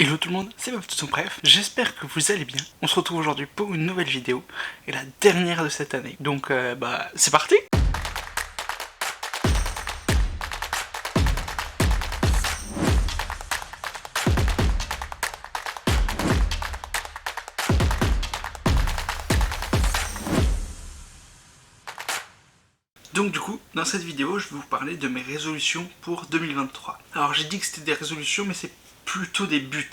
Hello tout le monde, c'est Baptiste, bref, j'espère que vous allez bien. On se retrouve aujourd'hui pour une nouvelle vidéo, et la dernière de cette année. Donc c'est parti. Donc du coup, dans cette vidéo, je vais vous parler de mes résolutions pour 2023. Alors j'ai dit que c'était des résolutions, mais c'est plutôt des buts.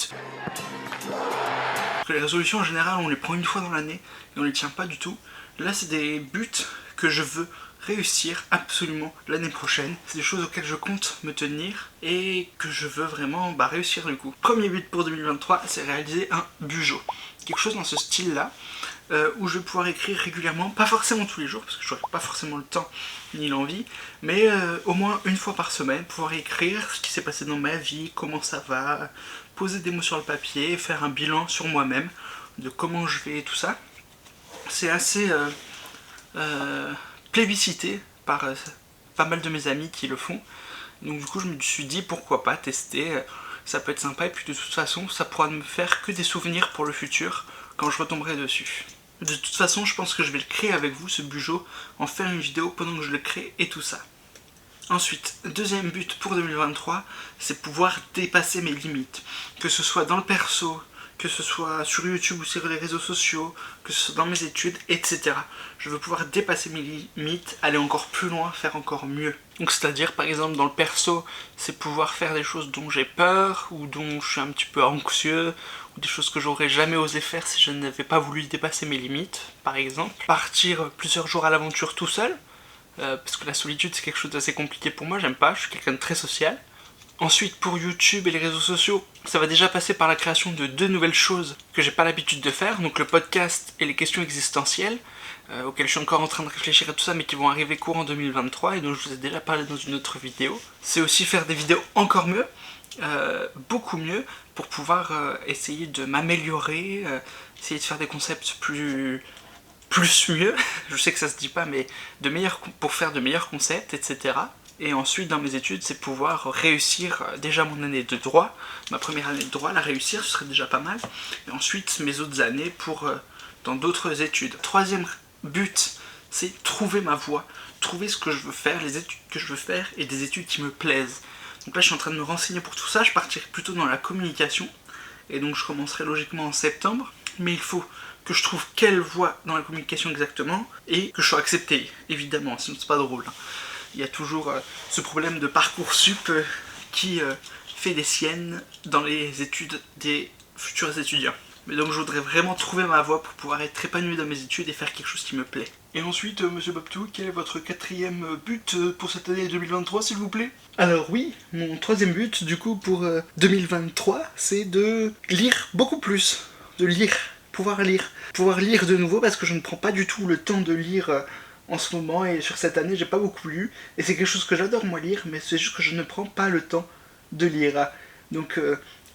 Parce que les résolutions en général, on les prend une fois dans l'année et on les tient pas du tout. Là, c'est des buts que je veux réussir absolument l'année prochaine. C'est des choses auxquelles je compte me tenir et que je veux vraiment réussir du coup. Premier but pour 2023, c'est réaliser un bujo. Quelque chose dans ce style-là. Où je vais pouvoir écrire régulièrement, pas forcément tous les jours, parce que je n'aurai pas forcément le temps ni l'envie, mais au moins une fois par semaine, pouvoir écrire ce qui s'est passé dans ma vie, comment ça va, poser des mots sur le papier, faire un bilan sur moi-même, de comment je vais et tout ça. C'est assez plébiscité par pas mal de mes amis qui le font, donc du coup je me suis dit pourquoi pas tester, ça peut être sympa, et puis de toute façon ça pourra me faire que des souvenirs pour le futur, quand je retomberai dessus. De toute façon, je pense que je vais le créer avec vous, ce bujo, en faire une vidéo pendant que je le crée et tout ça. Ensuite, deuxième but pour 2023, c'est pouvoir dépasser mes limites. Que ce soit dans le perso, que ce soit sur YouTube ou sur les réseaux sociaux, que ce soit dans mes études, etc. Je veux pouvoir dépasser mes limites, aller encore plus loin, faire encore mieux. Donc c'est-à-dire, par exemple, dans le perso, c'est pouvoir faire des choses dont j'ai peur, ou dont je suis un petit peu anxieux, ou des choses que j'aurais jamais osé faire si je n'avais pas voulu dépasser mes limites, par exemple. Partir plusieurs jours à l'aventure tout seul, parce que la solitude c'est quelque chose d'assez compliqué pour moi, j'aime pas, je suis quelqu'un de très social. Ensuite, pour YouTube et les réseaux sociaux, ça va déjà passer par la création de 2 nouvelles choses que j'ai pas l'habitude de faire, donc le podcast et les questions existentielles, auxquelles je suis encore en train de réfléchir à tout ça, mais qui vont arriver courant 2023, et dont je vous ai déjà parlé dans une autre vidéo. C'est aussi faire des vidéos encore mieux, beaucoup mieux, pour pouvoir essayer de m'améliorer, essayer de faire des concepts plus mieux, je sais que ça se dit pas, mais pour faire de meilleurs concepts, etc. Et ensuite, dans mes études, c'est pouvoir réussir déjà mon année de droit, ma première année de droit, la réussir, ce serait déjà pas mal. Et ensuite, mes autres années dans d'autres études. Troisième but, c'est trouver ma voie, trouver ce que je veux faire, les études que je veux faire et des études qui me plaisent. Donc là, je suis en train de me renseigner pour tout ça, je partirai plutôt dans la communication, et donc je commencerai logiquement en septembre, mais il faut que je trouve quelle voie dans la communication exactement, et que je sois accepté, évidemment, sinon c'est pas drôle. Il y a toujours ce problème de Parcoursup qui fait des siennes dans les études des futurs étudiants. Mais donc je voudrais vraiment trouver ma voie pour pouvoir être épanoui dans mes études et faire quelque chose qui me plaît. Et ensuite, monsieur Babtou, quel est votre 4e but pour cette année 2023, s'il vous plaît? Alors oui, mon 3e but, du coup, pour 2023, c'est de lire beaucoup plus. De lire, pouvoir lire de nouveau, parce que je ne prends pas du tout le temps de lire en ce moment, et sur cette année, j'ai pas beaucoup lu, et c'est quelque chose que j'adore, moi, lire, mais c'est juste que je ne prends pas le temps de lire. Donc,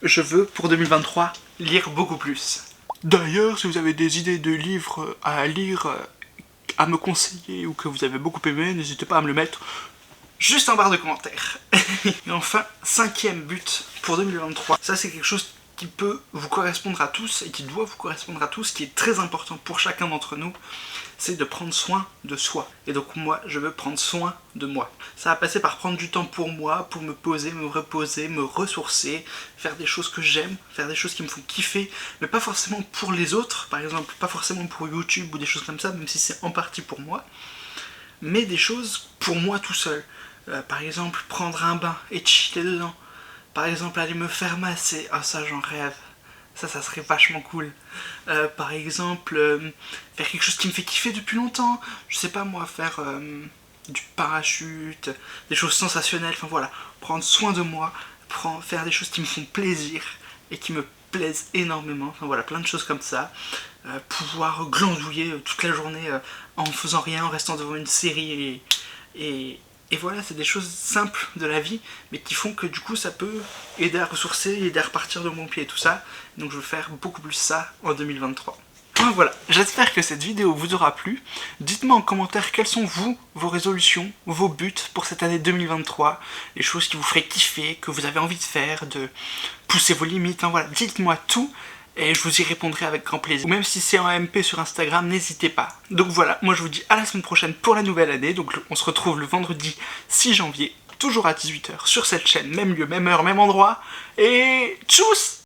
je veux, pour 2023, lire beaucoup plus. D'ailleurs, si vous avez des idées de livres à lire, à me conseiller, ou que vous avez beaucoup aimé, n'hésitez pas à me le mettre juste en barre de commentaires. Et enfin, 5e but pour 2023, ça c'est quelque chose qui peut vous correspondre à tous, et qui doit vous correspondre à tous, qui est très important pour chacun d'entre nous, c'est de prendre soin de soi. Et donc moi, je veux prendre soin de moi. Ça va passer par prendre du temps pour moi, pour me poser, me reposer, me ressourcer, faire des choses que j'aime, faire des choses qui me font kiffer, mais pas forcément pour les autres, par exemple, pas forcément pour YouTube ou des choses comme ça, même si c'est en partie pour moi, mais des choses pour moi tout seul. Par exemple, prendre un bain et chiller dedans. Par exemple, aller me faire masser, ah ça j'en rêve. Ça serait vachement cool. Par exemple, faire quelque chose qui me fait kiffer depuis longtemps. Je sais pas moi, faire du parachute, des choses sensationnelles. Enfin voilà, prendre soin de moi, faire des choses qui me font plaisir et qui me plaisent énormément. Enfin voilà, plein de choses comme ça. Pouvoir glandouiller toute la journée en faisant rien, en restant devant une série et voilà, c'est des choses simples de la vie, mais qui font que du coup ça peut aider à ressourcer, aider à repartir de mon pied et tout ça. Donc je veux faire beaucoup plus ça en 2023. Enfin voilà, j'espère que cette vidéo vous aura plu. Dites-moi en commentaire quelles sont vos résolutions, vos buts pour cette année 2023, les choses qui vous feraient kiffer, que vous avez envie de faire, de pousser vos limites, enfin voilà, dites-moi tout et je vous y répondrai avec grand plaisir. Ou même si c'est en MP sur Instagram, n'hésitez pas. Donc voilà, moi je vous dis à la semaine prochaine pour la nouvelle année, donc on se retrouve le vendredi 6 janvier, toujours à 18 h sur cette chaîne, même lieu, même heure, même endroit, et tchuss!